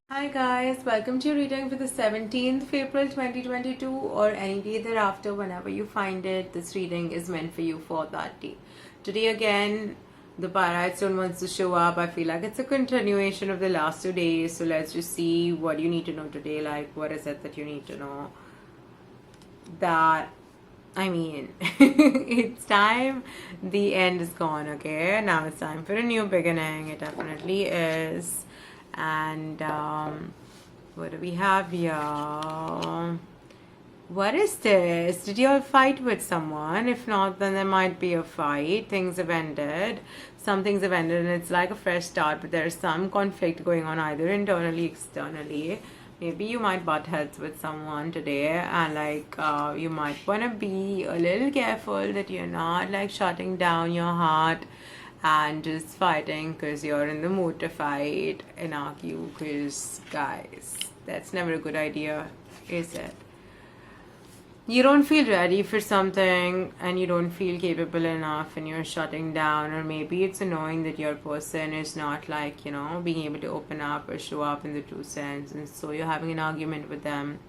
Hi guys, welcome to your reading for the 17th of April 2022 or any day thereafter whenever you find it. This reading is meant for you for that day. Today again, the Pirate Stone wants to show up. I feel like it's a continuation of the last 2 days. So let's just see what you need to know today. Like, what is it that you need to know? It's time. The end is gone, okay? Now it's time for a new beginning. It definitely is. And what do we have here? What is this? Did you all fight with someone? If not, then there might be a fight. Things have ended. Some things have ended, and it's like a fresh start, but there's some conflict going on either internally, externally. Maybe you might butt heads with someone today, and you might want to be a little careful that you're not like shutting down your heart and just fighting because you're in the mood to fight and argue. Because, guys, that's never a good idea, is it? You don't feel ready for something and you don't feel capable enough and you're shutting down, or maybe it's annoying that your person is not being able to open up or show up in the true sense, and so you're having an argument with them.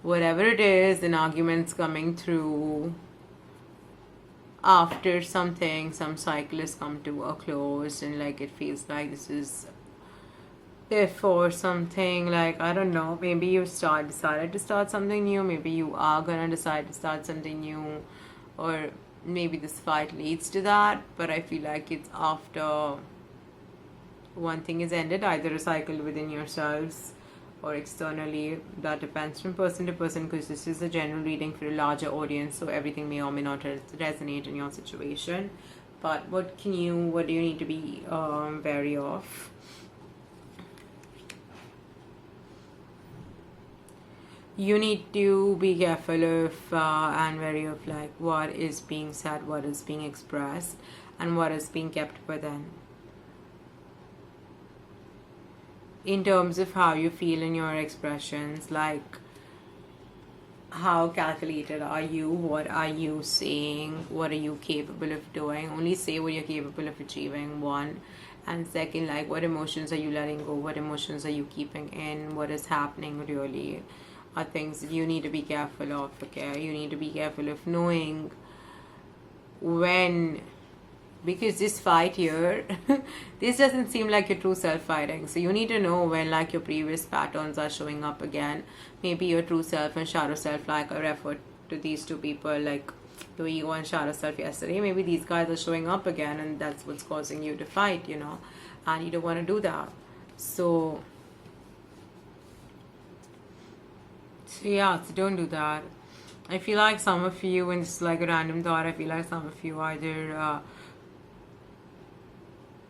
Whatever it is, an argument's coming through after something, some cycle has come to a close, and it feels like this is before something, I don't know, maybe you decided to start something new, maybe you are gonna decide to start something new, or maybe this fight leads to that, but I feel like it's after one thing is ended, either a cycle within yourselves or externally. That depends from person to person, because this is a general reading for a larger audience, so everything may or may not resonate in your situation. But what do you need to be wary of? You need to be careful of and wary of what is being said, what is being expressed, and what is being kept within, in terms of how you feel in your expressions. How calculated are you? What are you saying? What are you capable of doing? Only say what you're capable of achieving, one. And second, what emotions are you letting go? What emotions are you keeping in? What is happening really are things that you need to be careful of, okay? You need to be careful of knowing when, because this fight here this doesn't seem like your true self fighting, so you need to know when your previous patterns are showing up again. Maybe your true self and shadow self, I referred to these two people, the ego and shadow self yesterday. Maybe these guys are showing up again, and that's what's causing you to fight, and you don't want to do that. So yeah, so don't do that. I feel like some of you, and it's like a random thought, I feel like some of you either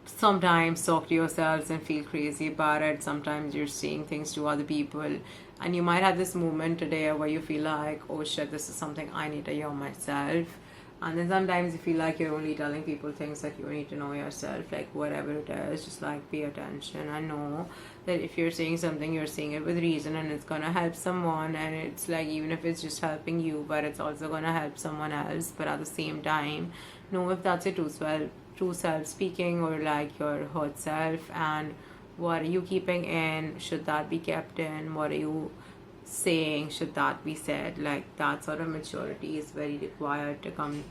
sometimes talk to yourselves and feel crazy about it. Sometimes you're seeing things to other people, and you might have this moment today where you feel like, oh shit, this is something I need to hear myself. And then sometimes you feel like you're only telling people things that you need to know yourself, whatever it is, just pay attention and know that if you're saying something, you're saying it with reason, and it's gonna help someone, and it's even if it's just helping you, but it's also gonna help someone else. But at the same time, know if that's your true self speaking, or your hurt self, and what are you keeping in? Should that be kept in? What are you saying? Should that be said? That sort of maturity is very required to come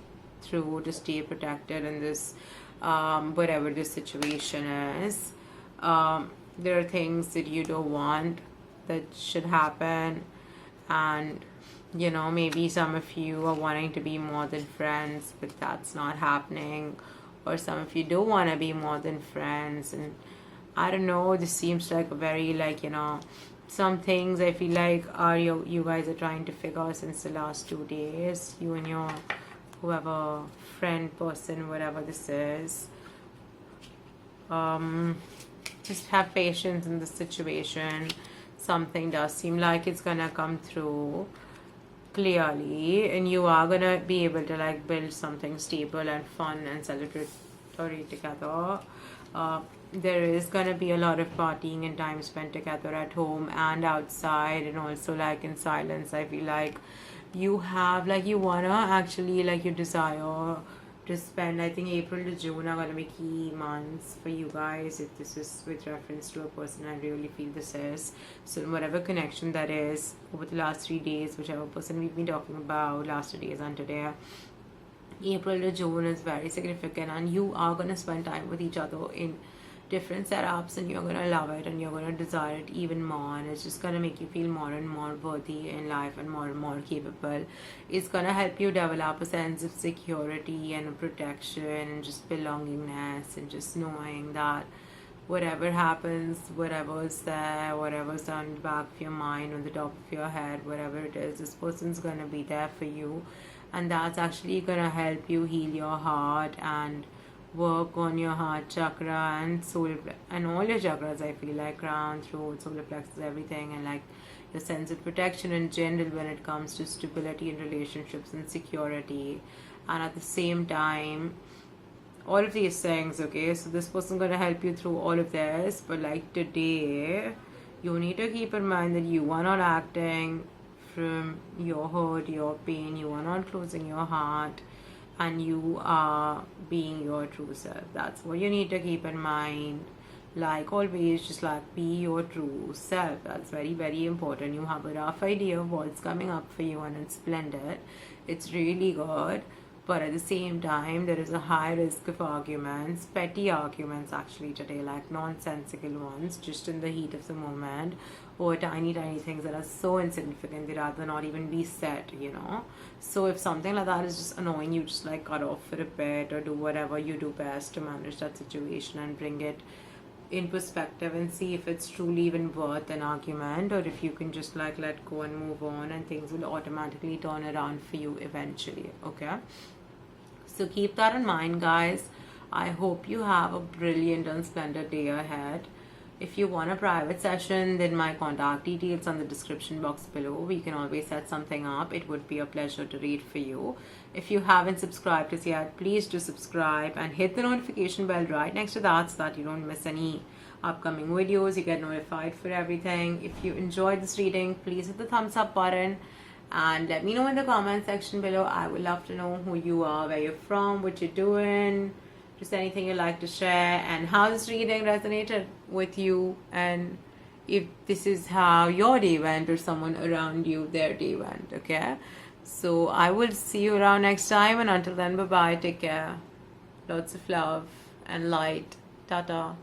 through to stay protected in this whatever this situation is. There are things that you don't want that should happen, and maybe some of you are wanting to be more than friends, but that's not happening, or some of you don't want to be more than friends. And I don't know, this seems like a very some things I feel like are you guys are trying to figure since the last 2 days, you and your whoever friend, person, whatever this is. Just have patience in the situation. Something does seem like it's gonna come through clearly, and you are gonna be able to build something stable and fun and celebratory together. There is gonna be a lot of partying and time spent together at home and outside, and also in silence. I feel like you have you wanna actually you desire to spend. I think April to June are going to be key months for you guys. If this is with reference to a person, I really feel this is. So whatever connection that is over the last 3 days, whichever person we've been talking about last 2 days and today, April to June is very significant, and you are going to spend time with each other in different setups, and you're going to love it and you're going to desire it even more, and it's just going to make you feel more and more worthy in life and more capable. It's going to help you develop a sense of security and protection and just belongingness, and just knowing that whatever happens, whatever's there, whatever's on the back of your mind, on the top of your head, whatever it is, this person's going to be there for you. And that's actually going to help you heal your heart and work on your heart chakra and solar and all your chakras. I feel like crown, throat, solar plexus, everything, and like your sense of protection in general when it comes to stability in relationships and security. And at the same time, all of these things, okay, so this person gonna help you through all of this. But like today, you need to keep in mind that you are not acting from your hurt, your pain. You are not closing your heart, and you are being your true self. That's what you need to keep in mind. Like always, just like be your true self. That's very important. You have a rough idea of what's coming up for you, and it's splendid. It's really good. But at the same time, there is a high risk of arguments, petty arguments actually today, like nonsensical ones, just in the heat of the moment, or tiny things that are so insignificant they'd rather not even be said, you know. So if something like that is just annoying you, just like cut off for a bit or do whatever you do best to manage that situation and bring it in perspective and see if it's truly even worth an argument, or if you can just like let go and move on, and things will automatically turn around for you eventually. Okay, so keep that in mind, guys. I hope you have a brilliant and splendid day ahead. If you want a private session, then my contact details on the description box below. We can always set something up. It would be a pleasure to read for you. If you haven't subscribed us yet, please do subscribe and hit the notification bell right next to that, so that you don't miss any upcoming videos. You get notified for everything. If you enjoyed this reading, please hit the thumbs up button and let me know in the comment section below. I would love to know who you are, where you're from, what you're doing, just anything you'd like to share, and how this reading resonated with you, and if this is how your day went or someone around you, their day went. Okay, so I will see you around next time, and until then, bye bye, take care, lots of love and light. Tata.